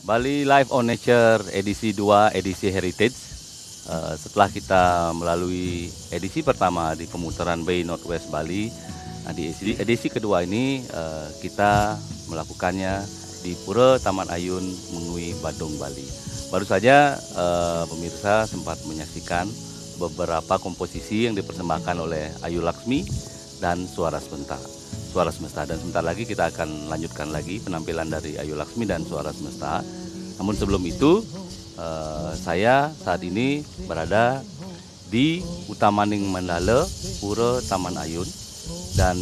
Bali Live on Nature edisi 2, edisi Heritage. Setelah kita melalui edisi pertama di pemutaran Bay Northwest Bali, nah di edisi kedua ini kita melakukannya di Pura Taman Ayun Mengui Badung Bali. Baru saja pemirsa sempat menyaksikan beberapa komposisi yang dipersembahkan oleh Ayu Laksmi dan Suara Semesta, dan sebentar lagi kita akan lanjutkan lagi penampilan dari Ayu Laksmi dan Suara Semesta. Namun sebelum itu saya saat ini berada di Utamaning Mandala, Pura Taman Ayun, dan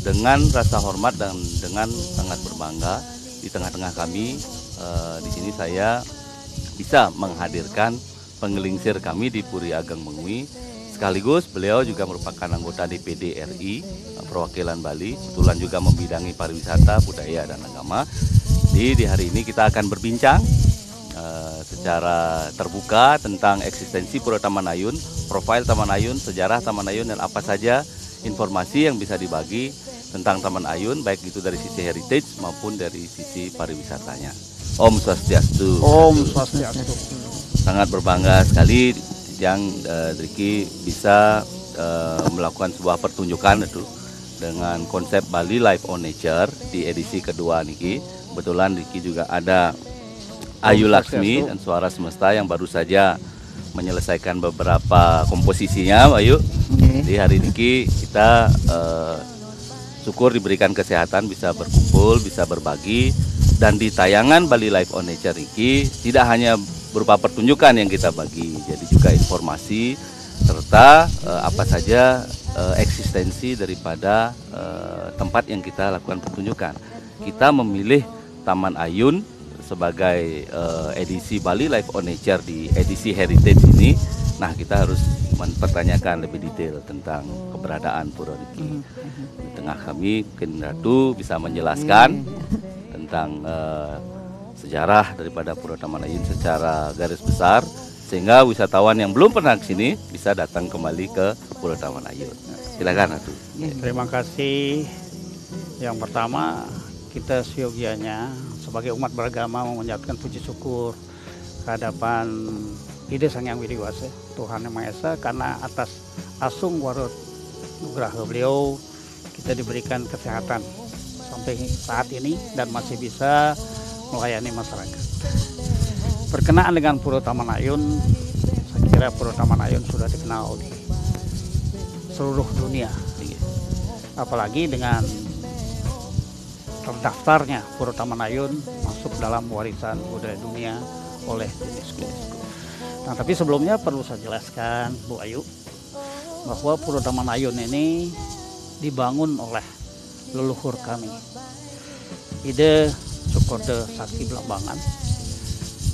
dengan rasa hormat dan dengan sangat berbangga di tengah-tengah kami di sini saya bisa menghadirkan penggelingsir kami di Puri Ageng Mengui. Sekaligus beliau juga merupakan anggota DPD RI perwakilan Bali, kebetulan juga membidangi pariwisata, budaya, dan agama. Di hari ini kita akan berbincang secara terbuka tentang eksistensi Pura Taman Ayun, profil Taman Ayun, sejarah Taman Ayun, dan apa saja informasi yang bisa dibagi tentang Taman Ayun, baik itu dari sisi heritage maupun dari sisi pariwisatanya. Om Swastiastu. Om Swastiastu. Sangat berbangga sekali yang Riki bisa melakukan sebuah pertunjukan itu dengan konsep Bali Live on Nature di edisi kedua niki. Kebetulan Riki juga ada Ayu Laksmi dan Suara Semesta yang baru saja menyelesaikan beberapa komposisinya, Ayu. Di hari niki kita syukur diberikan kesehatan, bisa berkumpul, bisa berbagi, dan di tayangan Bali Live on Nature niki tidak hanya berupa pertunjukan yang kita bagi, jadi juga informasi serta apa saja eksistensi daripada tempat yang kita lakukan pertunjukan. Kita memilih Taman Ayun sebagai edisi Bali Live on Nature di edisi Heritage ini. Nah, kita harus mempertanyakan lebih detail tentang keberadaan Pura niki. Di tengah kami mungkin Ratu bisa menjelaskan tentang sejarah daripada Pura Taman Ayun secara garis besar, sehingga wisatawan yang belum pernah ke sini bisa datang kembali ke Pura Taman Ayun. Silakan Ratu. Terima kasih. Yang pertama, kita seyogianya sebagai umat beragama mengucapkan puji syukur kehadapan Ide Sang Hyang Widi Wasa, Tuhan Yang Maha Esa, karena atas asung warut nugraha beliau kita diberikan kesehatan sampai saat ini dan masih bisa melayani masyarakat. Berkenaan dengan Pura Taman Ayun, saya kira Pura Taman Ayun sudah dikenal di seluruh dunia. Apalagi dengan terdaftarnya Pura Taman Ayun masuk dalam warisan budaya dunia oleh UNESCO. Nah, tapi sebelumnya perlu saya jelaskan, Bu Ayu, bahwa Pura Taman Ayun ini dibangun oleh leluhur kami, Ide Cokorde Sakti Blambangan.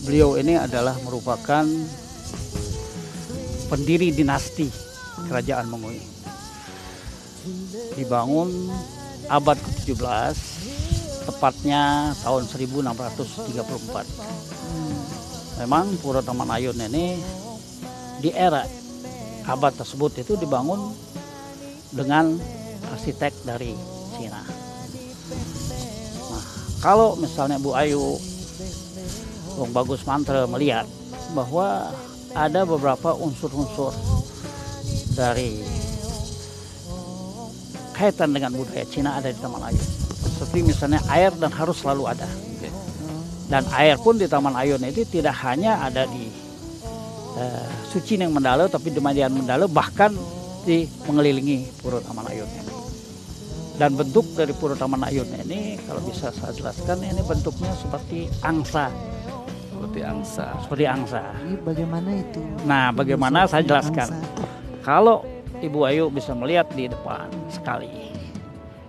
Beliau ini adalah merupakan pendiri dinasti Kerajaan Mengui. Dibangun abad ke-17, tepatnya tahun 1634. Memang Pura Taman Ayun ini di era abad tersebut itu dibangun dengan arsitek dari Cina. Nah, kalau misalnya Bu Ayu, Bung Bagus Mantra melihat bahwa ada beberapa unsur-unsur dari kaitan dengan budaya Cina ada di Taman Ayun. Seperti misalnya air dan harus selalu ada. Dan air pun di Taman Ayun itu tidak hanya ada di Suci Neng Mandala, tapi di Median Mandala, bahkan di mengelilingi Pura Taman Ayun ini. Dan bentuk dari Pura Taman Ayun ini, kalau bisa saya jelaskan, ini bentuknya seperti angsa. Seperti angsa. Bagaimana itu? Nah, bagaimana saya jelaskan. Kalau Ibu Ayu bisa melihat di depan sekali,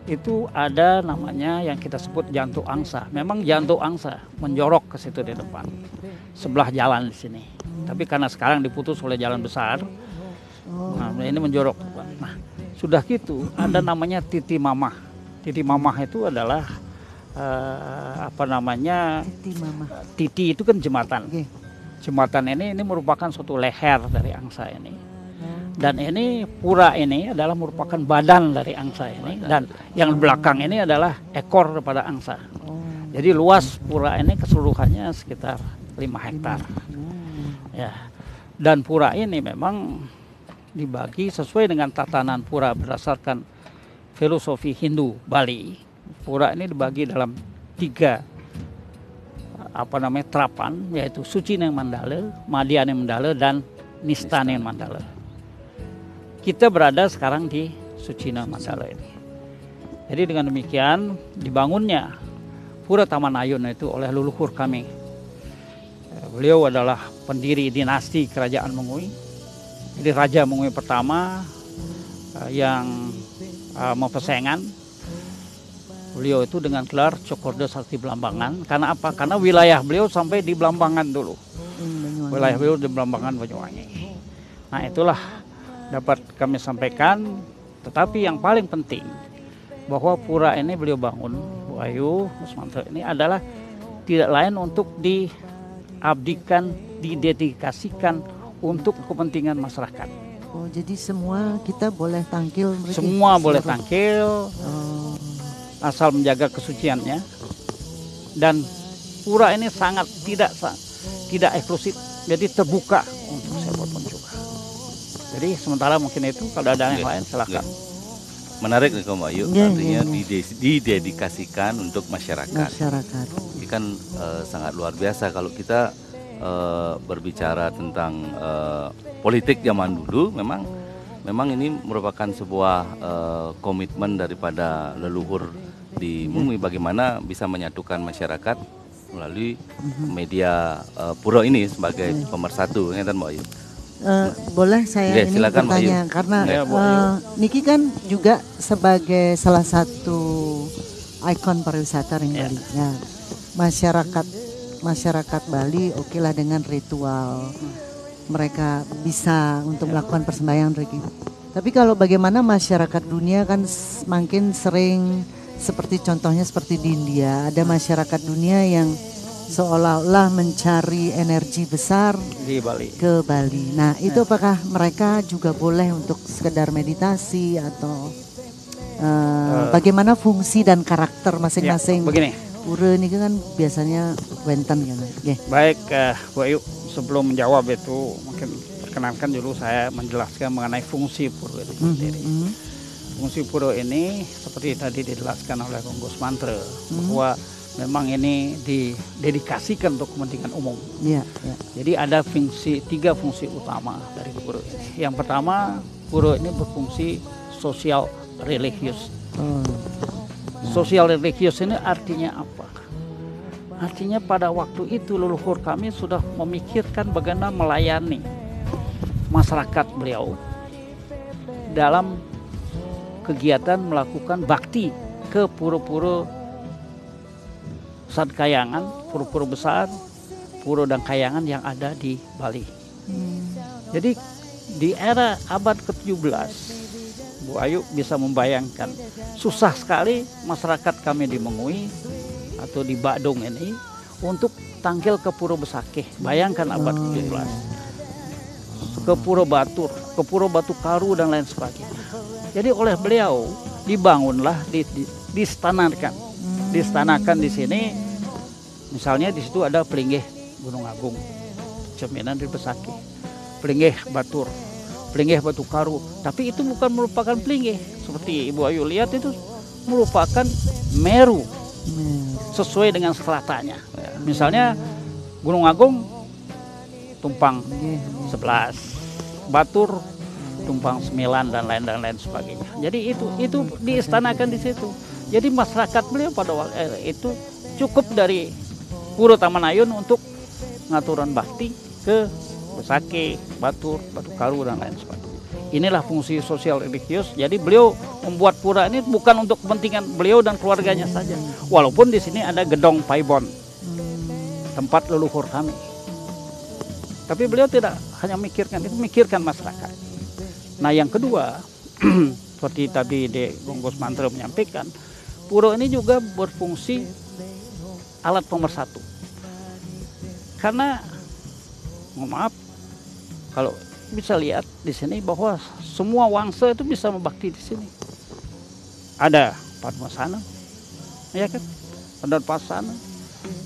itu ada namanya yang kita sebut jantung angsa. Memang jantung angsa menjorok ke situ di depan, sebelah jalan di sini. Tapi karena sekarang diputus oleh jalan besar, nah ini menjorok. Nah, sudah gitu ada namanya Titi Mamah. Titi Mamah itu adalah Titi Mama. Titi itu kan jembatan. Jembatan ini merupakan suatu leher dari angsa ini. Dan ini pura ini adalah merupakan badan dari angsa ini, dan yang belakang ini adalah ekor daripada angsa. Jadi luas pura ini keseluruhannya sekitar 5 hektar. Ya. Dan pura ini memang dibagi sesuai dengan tatanan pura berdasarkan filosofi Hindu Bali. Pura ini dibagi dalam 3 terapan, yaitu Sucina Mandala, Madhyana Mandala, dan Nistana Mandala. Kita berada sekarang di Sucina Mandala ini. Jadi dengan demikian dibangunnya Pura Taman Ayun itu oleh leluhur kami. Beliau adalah pendiri dinasti Kerajaan Mengui. Jadi Raja Mengui pertama yang mempersaingan. Beliau itu dengan gelar Cokorda Sakti Belambangan. Karena apa? Karena wilayah beliau sampai di Belambangan dulu. Wilayah beliau di Belambangan, Banyuwangi. Nah itulah dapat kami sampaikan. Tetapi yang paling penting bahwa pura ini beliau bangun, Bu Ayu, Mas Mantra, ini adalah tidak lain untuk diabdikan, didedikasikan untuk kepentingan masyarakat. Oh, jadi semua kita boleh tangkil? Semua boleh tangkil, asal menjaga kesuciannya. Dan pura ini sangat tidak eksklusif, jadi terbuka untuk siapapun juga. Jadi sementara mungkin itu, kalau ada yang lain silakan. Menarik nih Mbak Ayu, artinya didedikasikan untuk masyarakat. Ini kan sangat luar biasa kalau kita berbicara tentang politik zaman dulu. Memang ini merupakan sebuah komitmen daripada leluhur di Mengui bagaimana bisa menyatukan masyarakat melalui media pura ini sebagai pemersatu, ya Mbak Ayu. Boleh saya ini silakan, bertanya karena Niki kan juga sebagai salah satu ikon pariwisata ring Bali. Ya, masyarakat Bali oke lah dengan ritual mereka bisa untuk melakukan persembahyaan rezeki. Tapi kalau bagaimana masyarakat dunia kan semakin sering seperti contohnya seperti di India ada masyarakat dunia yang seolah-olah mencari energi besar di Bali. Ke Bali. Nah, itu apakah mereka juga boleh untuk sekedar meditasi atau bagaimana fungsi dan karakter masing-masing? Ya, begini. Pura ini kan biasanya wenten kan. Yeah. Baik, Bu Ayu, sebelum menjawab itu mungkin perkenankan dulu saya menjelaskan mengenai fungsi pura itu sendiri. Fungsi pura ini seperti tadi dijelaskan oleh Bung Gus Mantra bahwa memang ini didedikasikan untuk kepentingan umum. Ya. Jadi ada 3 fungsi utama dari pura ini. Yang pertama, pura ini berfungsi sosial religius. Sosial religius ini artinya apa? Artinya pada waktu itu leluhur kami sudah memikirkan bagaimana melayani masyarakat beliau dalam kegiatan melakukan bakti ke pura-pura Kayangan, pura-pura besar, pura dan kayangan yang ada di Bali. Jadi di era abad ke-17, Bu Ayu bisa membayangkan susah sekali masyarakat kami di Mengui atau di Badung ini untuk tangkil ke Pura Besakeh. Bayangkan abad ke-17. Ke Pura Batur, ke Pura Batu Karu dan lain sebagainya. Jadi oleh beliau dibangunlah, distanakan di sini. Misalnya di situ ada Pelinggih Gunung Agung, cerminan dari Besakeh, Pelinggih Batur, Pelinggih Batu Karu. Tapi itu bukan merupakan Pelinggih seperti Ibu Ayu lihat, itu merupakan Meru sesuai dengan stratanya. Misalnya Gunung Agung tumpang 11, Batur tumpang 9 dan lain sebagainya. Jadi itu diistanakan di situ. Jadi masyarakat beliau pada waktu itu cukup dari Pura Taman Ayun untuk ngaturan bakti ke Besakeh, Batur, Batu Karu dan lain sebagainya. Inilah fungsi sosial religius. Jadi beliau membuat pura ini bukan untuk kepentingan beliau dan keluarganya saja. Walaupun di sini ada gedong Paibon, tempat leluhur kami. Tapi beliau tidak hanya mikirkan itu, mikirkan masyarakat. Nah yang kedua, seperti tadi Bung Gus Mantra menyampaikan, pura ini juga berfungsi alat pemersatu. Karena mohon maaf, kalau bisa lihat di sini bahwa semua wangsa itu bisa membakti di sini. Ada Padmasana, ya kan? dan pasan.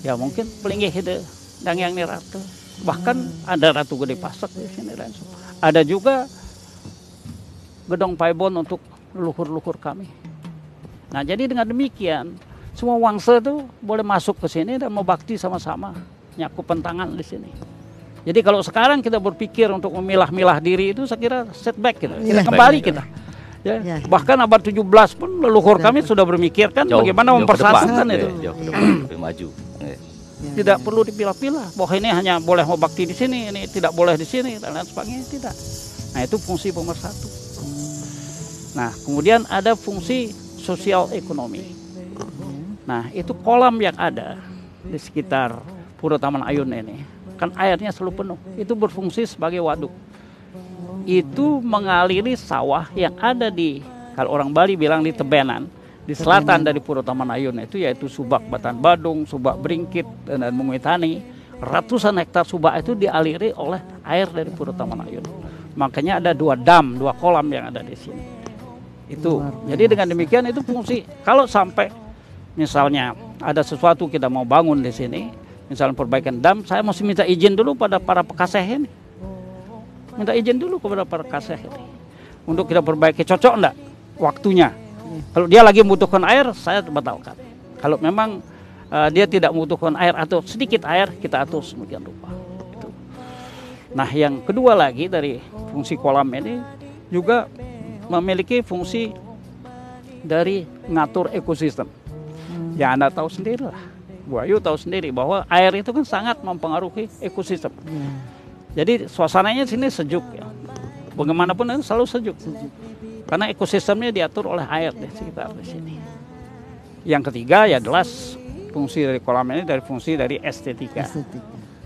Ya mungkin pelingih itu dan yang ni ratu. Bahkan ada Ratu Gede Pasak di sini dan ada juga gedong paibon untuk leluhur-leluhur kami. Nah, jadi dengan demikian semua wangsa itu boleh masuk ke sini dan mau bakti sama-sama, nyakup pentangan di sini. Jadi kalau sekarang kita berpikir untuk memilah-milah diri itu saya kira setback kita kembali kita. Ya, bahkan abad 17 pun leluhur kami sudah bermikirkan bagaimana mempersatukan itu. Lebih maju. Tidak perlu dipilah-pilah bahwa ini hanya boleh mau bakti di sini, ini tidak boleh di sini dan lain sebagainya, tidak. Nah, itu fungsi pemersatu. Nah, kemudian ada fungsi sosial ekonomi. Nah, itu kolam yang ada di sekitar Pura Taman Ayun ini. Kan airnya selalu penuh. Itu berfungsi sebagai waduk. Itu mengaliri sawah yang ada di, kalau orang Bali bilang di tebenan, di selatan dari Pura Taman Ayun itu, yaitu Subak Batan Badung, Subak Beringkit, dan Mungitani. Ratusan hektar subak itu dialiri oleh air dari Pura Taman Ayun. Makanya ada 2 dam, 2 kolam yang ada di sini. Itu. Jadi dengan demikian itu fungsi. Kalau sampai misalnya ada sesuatu kita mau bangun di sini, misalnya perbaikan dam, saya mesti minta izin dulu pada para pekaseh ini. Minta izin dulu kepada para pekaseh ini. Untuk kita perbaiki, cocok enggak waktunya? Kalau dia lagi membutuhkan air, saya batalkan. Kalau memang dia tidak membutuhkan air atau sedikit air, kita atur sedemikian rupa. Itu. Nah, yang kedua lagi dari fungsi kolam ini juga memiliki fungsi dari ngatur ekosistem. Ya Anda tahu sendirilah, Bu Ayu tahu sendiri bahwa air itu kan sangat mempengaruhi ekosistem. Jadi suasananya sini sejuk ya. Bagaimanapun itu selalu sejuk. Karena ekosistemnya diatur oleh air di sekitar di sini. Yang ketiga ya jelas fungsi dari kolam ini dari fungsi dari estetika.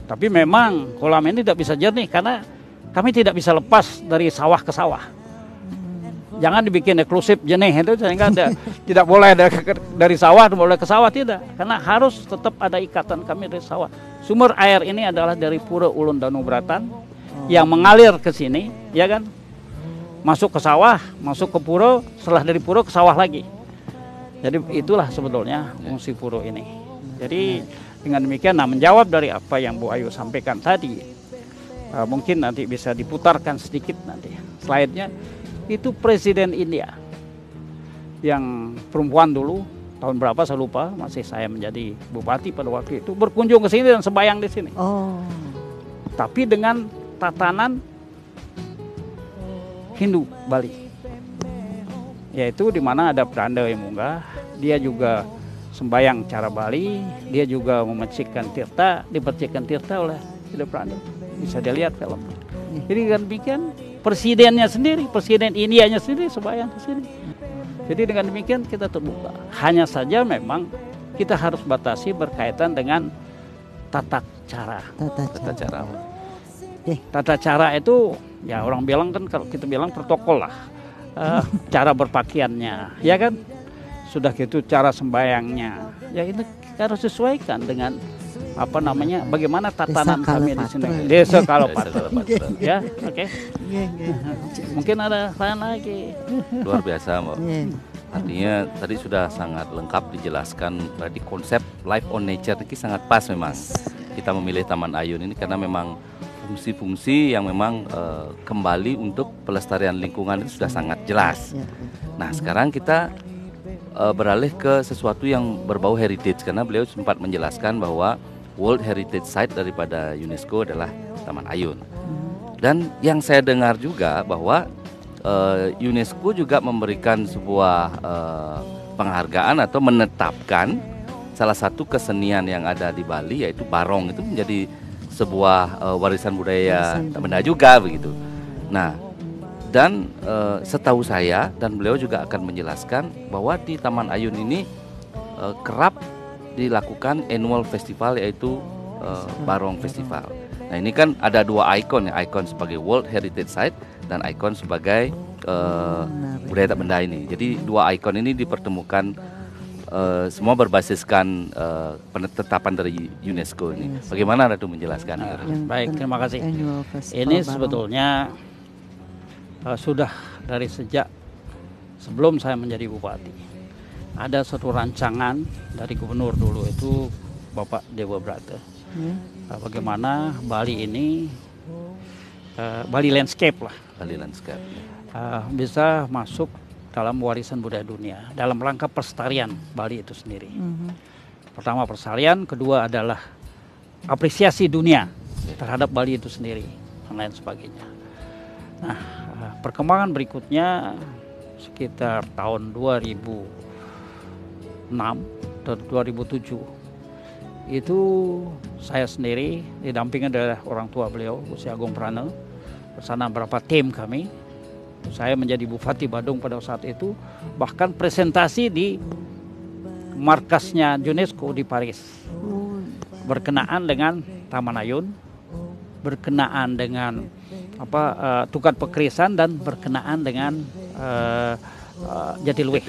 Tapi memang kolam ini tidak bisa jernih karena kami tidak bisa lepas dari sawah ke sawah. Jangan dibikin eksklusif jernih itu sehingga tidak boleh dari sawah boleh ke sawah, tidak. Karena harus tetap ada ikatan kami dari sawah. Sumber air ini adalah dari Pura Ulun Danau Beratan yang mengalir ke sini, ya kan? Masuk ke sawah, masuk ke pura, setelah dari pura ke sawah lagi. Jadi itulah sebetulnya fungsi pura ini. Jadi dengan demikian, nah menjawab dari apa yang Bu Ayu sampaikan tadi, mungkin nanti bisa diputarkan sedikit nanti slide-nya. Itu Presiden India yang perempuan dulu, tahun berapa saya lupa, masih saya menjadi bupati pada waktu itu, berkunjung ke sini dan sembahyang di sini. Tapi dengan tatanan Hindu Bali, yaitu di mana ada Pranda yang munggah, dia juga sembahyang cara Bali, dia juga memercikkan tirta, dipercikkan tirta oleh Hindu Pranda. Bisa dilihat film. Jadi kan demikian presidennya sendiri, presiden Indianya sendiri sembahyang di sini. Jadi dengan demikian kita terbuka. Hanya saja memang kita harus batasi berkaitan dengan tata cara. Tata cara itu ya orang bilang kan, kalau kita bilang protokol lah, cara berpakaiannya, ya kan, sudah gitu cara sembayangnya, ya itu harus sesuaikan dengan apa namanya, bagaimana tatanan kami di sini. Desa Kalopatra, ya, oke. Mungkin ada lain lagi. Luar biasa, Mbak. Artinya tadi sudah sangat lengkap dijelaskan, berarti konsep life on nature ini sangat pas memang. Kita memilih Taman Ayun ini karena memang fungsi-fungsi yang memang kembali untuk pelestarian lingkungan itu sudah sangat jelas. Nah, sekarang kita beralih ke sesuatu yang berbau heritage, karena beliau sempat menjelaskan bahwa World Heritage Site daripada UNESCO adalah Taman Ayun. Dan yang saya dengar juga bahwa UNESCO juga memberikan sebuah penghargaan atau menetapkan salah satu kesenian yang ada di Bali, yaitu barong, itu menjadi sebuah warisan budaya benda juga begitu. Nah, dan setahu saya, dan beliau juga akan menjelaskan bahwa di Taman Ayun ini kerap dilakukan annual festival, yaitu Barong Festival. Nah, ini kan ada 2 ikon ya, ikon sebagai World Heritage Site dan ikon sebagai budaya tak benda ini. Jadi 2 ikon ini dipertemukan, semua berbasiskan penetapan dari UNESCO ini. Bagaimana Ratu menjelaskan? Baik, terima kasih. Ini sebetulnya sudah dari sejak sebelum saya menjadi bupati. ada satu rancangan dari gubernur dulu itu Bapak Dewa Brata. Bagaimana Bali ini Bali landscape lah, Bali landscape. bisa masuk dalam warisan budaya dunia dalam rangka pelestarian Bali itu sendiri. Pertama pelestarian, kedua adalah apresiasi dunia terhadap Bali itu sendiri dan lain sebagainya. Nah, perkembangan berikutnya sekitar tahun 2006 atau 2007 itu saya sendiri didampingi oleh orang tua beliau, Gusti Agung Prana, bersama beberapa tim kami. Saya menjadi Bupati Badung pada saat itu, bahkan presentasi di markasnya UNESCO di Paris berkenaan dengan Taman Ayun, berkenaan dengan Tukat Pekrisan, dan berkenaan dengan Jatiluwih.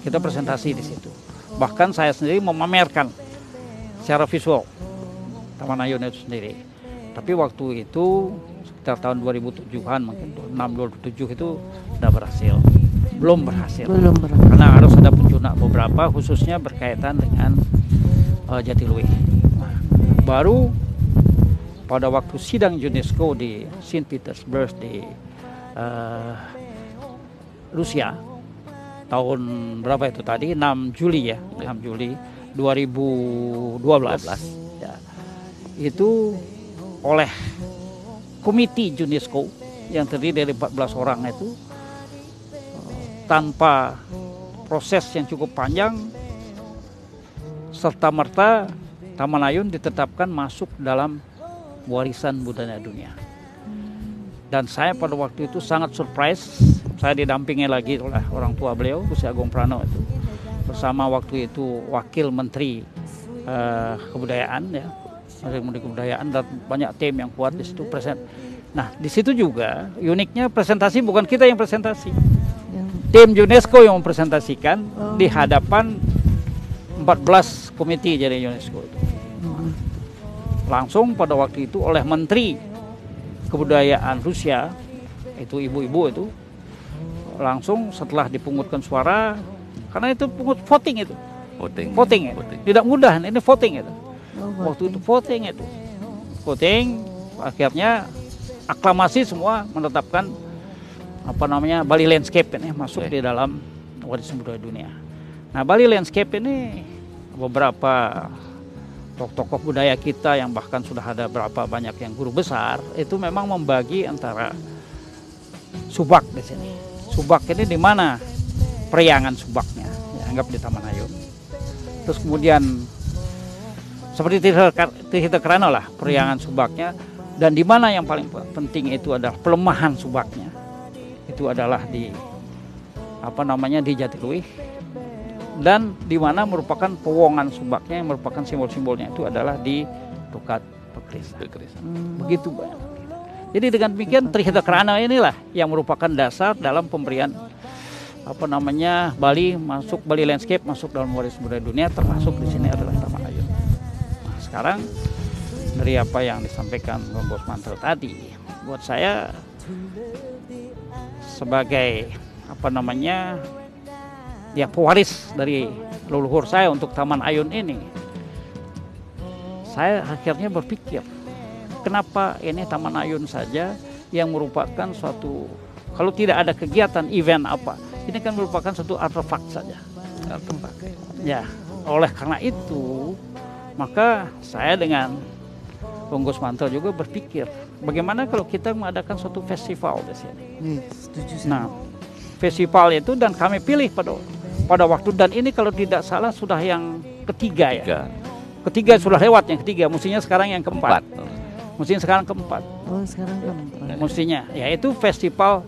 Kita presentasi di situ. Bahkan saya sendiri memamerkan secara visual Taman Ayun itu sendiri. Tapi waktu itu sekitar tahun 2007-an, mungkin 2006-2007 itu sudah berhasil. Belum berhasil. Karena harus ada penjunak beberapa, khususnya berkaitan dengan Jatiluwih. Nah, baru pada waktu sidang UNESCO di Saint Petersburg di Rusia tahun berapa itu tadi, 6 Juli ya, 6 Juli 2012 ya, itu oleh komite UNESCO yang terdiri dari 14 orang itu, tanpa proses yang cukup panjang, serta merta Taman Ayun ditetapkan masuk dalam warisan budaya dunia. Dan saya pada waktu itu sangat surprise. Saya didampingi lagi oleh orang tua beliau, Gusti Agung Prana itu, bersama waktu itu Wakil Menteri Kebudayaan ya, Menteri Kebudayaan, dan banyak tim yang kuat di situ present. Nah, di situ juga uniknya presentasi bukan kita yang presentasi. Tim UNESCO yang mempresentasikan di hadapan 14 komite dari UNESCO itu. Langsung pada waktu itu oleh Menteri Kebudayaan Rusia, itu ibu-ibu itu, langsung setelah dipungutkan suara, karena itu voting itu. Voting. Tidak mudah, ini voting itu. Waktu itu voting, akhirnya aklamasi semua menetapkan Bali Landscape ini masuk di dalam warisan budaya dunia. Nah, Bali Landscape ini beberapa tokoh-tokoh budaya kita yang bahkan sudah ada berapa banyak yang guru besar itu memang membagi antara subak di sini. Subak ini di mana periangan subaknya, ya, anggap di Taman Ayun. Terus kemudian seperti Tirta Kerana lah periangan subaknya, dan di mana yang paling penting itu adalah pelemahan subaknya. Itu adalah di di Jatiluwih, dan di mana merupakan pewongan subaknya yang merupakan simbol-simbolnya itu adalah di Tukat Pekrisan. Begitu banyak. Jadi dengan demikian Tirta Kerana inilah yang merupakan dasar dalam pemberian Bali Landscape masuk dalam warisan budaya dunia, termasuk di sini adalah Taman Ayun. Nah, sekarang dari apa yang disampaikan Bos Mantel tadi, buat saya sebagai pewaris dari leluhur saya untuk Taman Ayun ini, saya akhirnya berpikir, kenapa ini Taman Ayun saja yang merupakan suatu, kalau tidak ada kegiatan event ini kan merupakan suatu artefak saja. Ya, oleh karena itu maka saya dengan Bung Gus Mantel juga berpikir, bagaimana kalau kita mengadakan suatu festival di sini. Nah, festival itu, dan kami pilih pada waktu, dan ini kalau tidak salah sudah yang ketiga ya. Ketiga sudah lewat, yang ketiga, mestinya sekarang yang keempat. Mestinya sekarang keempat. Mestinya, yaitu Festival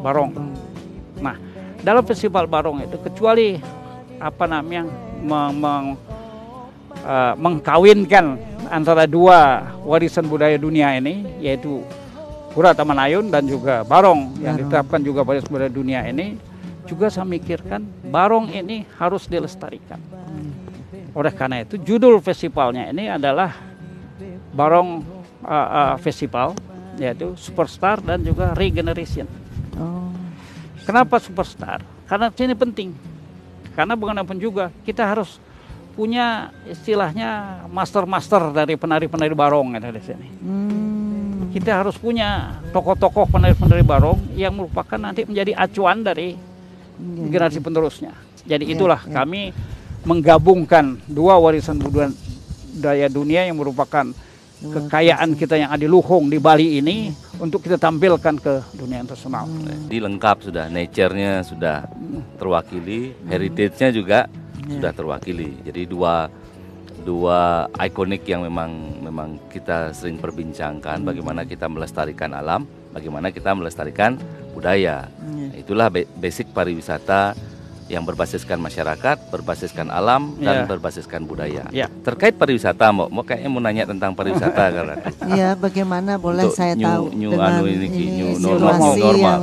Barong. Nah, dalam Festival Barong itu kecuali mengkawinkan antara dua warisan budaya dunia ini, yaitu Pura Taman Ayun dan juga Barong yang ditetapkan juga warisan budaya dunia ini, juga saya mikirkan Barong ini harus dilestarikan. Oleh karena itu judul festivalnya ini adalah Barong Festival, yaitu Superstar dan juga Regeneration. Kenapa Superstar? Karena ini penting. Karena bagaimanapun juga kita harus punya istilahnya master-master dari penari-penari barong ada di sini. Kita harus punya tokoh-tokoh penari-penari barong yang merupakan nanti menjadi acuan dari generasi penerusnya. Jadi itulah kami menggabungkan dua warisan budaya dunia yang merupakan kekayaan kita yang adiluhung di Bali ini untuk kita tampilkan ke dunia internasional. Jadi lengkap sudah, nature-nya sudah terwakili, heritage-nya juga sudah terwakili. Jadi dua ikonik yang memang kita sering perbincangkan, bagaimana kita melestarikan alam, bagaimana kita melestarikan budaya. Itulah basic pariwisata yang berbasiskan masyarakat, berbasiskan alam, dan berbasiskan budaya. Terkait pariwisata, mau kayaknya mau nanya tentang pariwisata karena Iya, bagaimana boleh saya tahu dengan ini normal. situasi yang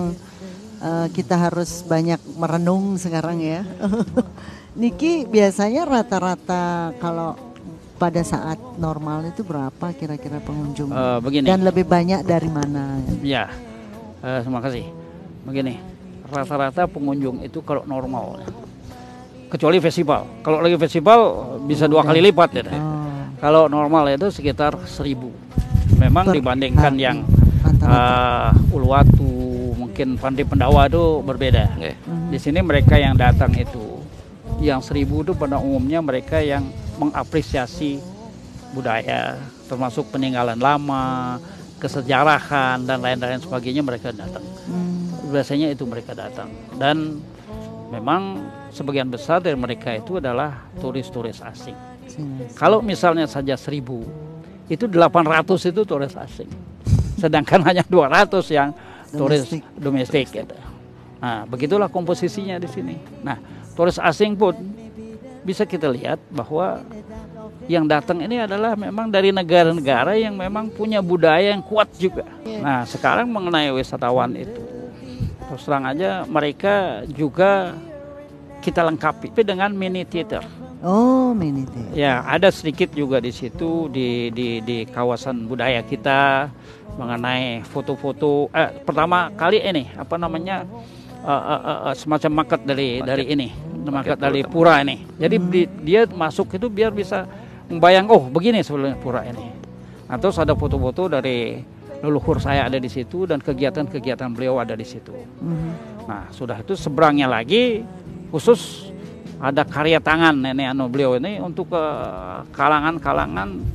kita harus banyak merenung sekarang ya. Niki, biasanya rata-rata kalau pada saat normal itu berapa kira-kira pengunjung? Begini. Dan lebih banyak dari mana? Ya, terima kasih. Begini, rata-rata pengunjung itu kalau normal, kecuali festival. Kalau lagi festival bisa 2 kali lipat ya. Kalau normal itu sekitar 1.000. Memang dibandingkan yang Uluwatu, mungkin Pantai Pendawa itu berbeda. Di sini mereka yang datang itu, yang 1.000 itu pada umumnya mereka yang mengapresiasi budaya, termasuk peninggalan lama, kesejarahan dan lain-lain sebagainya mereka datang. Biasanya itu mereka datang, dan memang sebagian besar dari mereka itu adalah turis-turis asing. Kalau misalnya saja 1.000, itu 800 itu turis asing, sedangkan hanya 200 yang turis domestik. Gitu. Nah, begitulah komposisinya di sini. Nah, turis asing pun bisa kita lihat bahwa yang datang ini adalah memang dari negara-negara yang memang punya budaya yang kuat juga. Nah, sekarang mengenai wisatawan itu, terus terang aja mereka juga kita lengkapi dengan mini theater. Oh, mini theater. Ya, ada sedikit juga di situ di kawasan budaya kita mengenai foto-foto. Pertama kali ini apa namanya semacam market dari ini, market dari pura ini. Jadi dia masuk itu biar bisa membayang, oh begini sebelumnya pura ini. Nah, terus ada foto-foto dari leluhur saya ada di situ dan kegiatan-kegiatan beliau ada di situ. Nah, sudah itu seberangnya lagi khusus ada karya tangan nenek beliau ini untuk kalangan-kalangan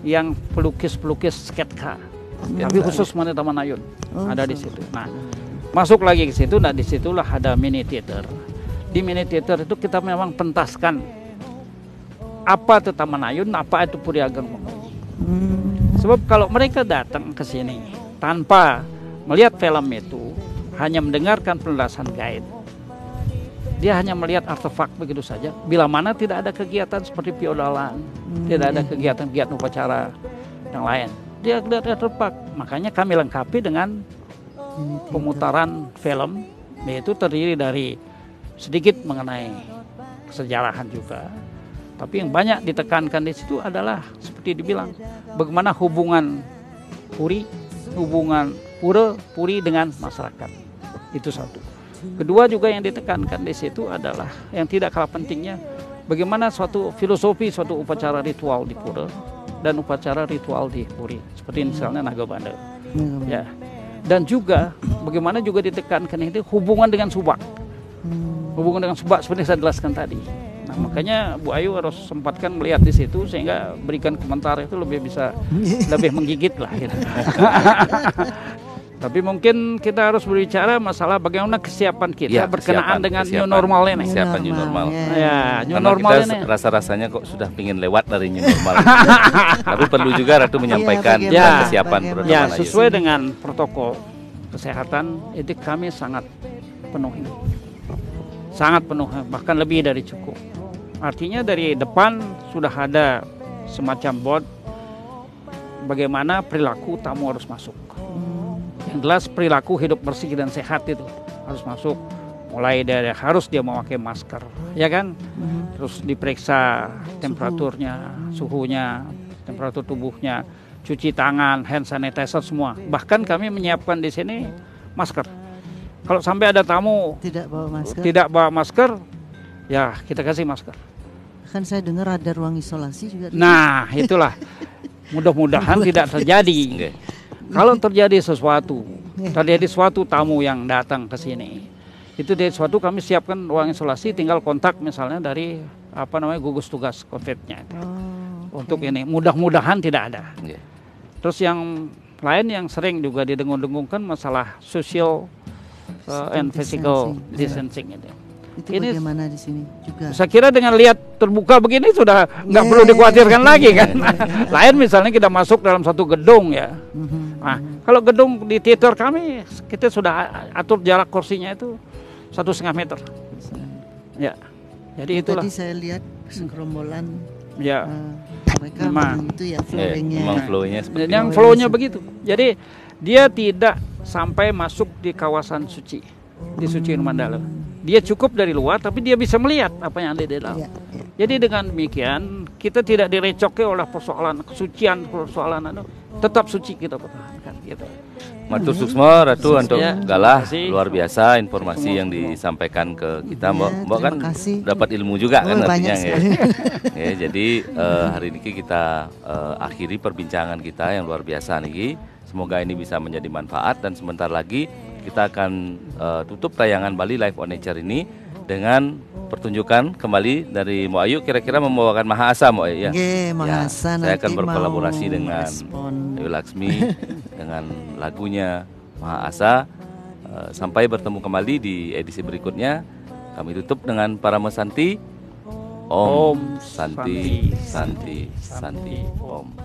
yang pelukis-pelukis sketka. Tapi khusus mengenai Taman Ayun ada di situ. Nah, masuk lagi ke situ, nah disitulah ada mini theater. Di mini theater itu kita memang pentaskan apa itu Taman Ayun, apa itu Puri Ageng Mengui. Sebab kalau mereka datang ke sini tanpa melihat film itu, hanya mendengarkan penjelasan guide, dia hanya melihat artefak begitu saja. Bila mana tidak ada kegiatan seperti piodalan, tidak ada kegiatan-kegiatan upacara yang lain, dia lihat artefak. Makanya kami lengkapi dengan pemutaran film, yaitu terdiri dari sedikit mengenai kesejarahan juga. Tapi yang banyak ditekankan di situ adalah seperti dibilang, bagaimana hubungan Puri dengan masyarakat. Itu satu. Kedua juga yang ditekankan di situ adalah yang tidak kalah pentingnya, bagaimana suatu filosofi, suatu upacara ritual di Pura dan upacara ritual di Puri. Seperti misalnya Nagabanda. Ya. Dan juga bagaimana juga ditekankan itu hubungan dengan subak. Hubungan dengan subak seperti saya jelaskan tadi. Nah, makanya Bu Ayu harus sempatkan melihat di situ sehingga berikan komentar itu lebih menggigit lah. Gitu. Tapi mungkin kita harus berbicara masalah bagaimana kesiapan kita berkenaan dengan new normal ini. Kesiapan new normal. Ya, new karena normal kita ini. Rasa-rasanya kok sudah pingin lewat dari new normal. Tapi perlu juga Ratu menyampaikan kesiapan protokol. Ya, sesuai dengan protokol kesehatan itu kami sangat penuhi. Sangat penuh, bahkan lebih dari cukup. Artinya dari depan sudah ada semacam board bagaimana perilaku tamu harus masuk. Yang jelas perilaku hidup bersih dan sehat itu harus masuk. Mulai dari harus dia memakai masker, ya kan? Terus diperiksa temperaturnya, suhunya, temperatur tubuhnya, cuci tangan, hand sanitizer semua. Bahkan kami menyiapkan di sini masker. Kalau sampai ada tamu tidak bawa masker, ya kita kasih masker. Kan saya dengar ada ruang isolasi juga. Nah, itulah. Mudah-mudahan tidak terjadi. Kalau terjadi suatu tamu yang datang ke sini, itu dari suatu kami siapkan ruang isolasi, tinggal kontak misalnya dari gugus tugas COVID-nya. Untuk ini, mudah-mudahan tidak ada. Terus yang lain yang sering juga didengung-dengungkan masalah social and physical distancing itu. Itu ini bagaimana di sini juga? Saya kira dengan lihat terbuka begini sudah nggak perlu dikhawatirkan lagi kan. Lain misalnya kita masuk dalam satu gedung ya. Nah, kalau gedung di teater kami kita sudah atur jarak kursinya itu 1,5 meter. Ya, jadi itulah. Tadi saya lihat segerombolan. Ya. Mereka itu ya flownya. Yang flownya begitu. Jadi dia tidak sampai masuk di kawasan suci, di Suci Mandala. Dia cukup dari luar, tapi dia bisa melihat apa yang ada di dalam. Jadi dengan demikian kita tidak direcoki oleh persoalan kesucian, tetap suci kita pertahankan. Gitu. Matur suksma Ratu untuk galah luar biasa informasi yang disampaikan ke kita. Mbak kan dapat ilmu juga kan artinya ya. Jadi hari ini kita akhiri perbincangan kita yang luar biasa nih. Semoga ini bisa menjadi manfaat dan sebentar lagi kita akan tutup tayangan Bali Live on Nature ini dengan pertunjukan kembali dari Mo Ayu, kira-kira membawakan Mahasa Mo Ayu ya. Mahasa saya akan berkolaborasi dengan Ayu Laksmi dengan lagunya Mahasa. Sampai bertemu kembali di edisi berikutnya. Kami tutup dengan Parama Santi. Om Santi Santi Santi Om.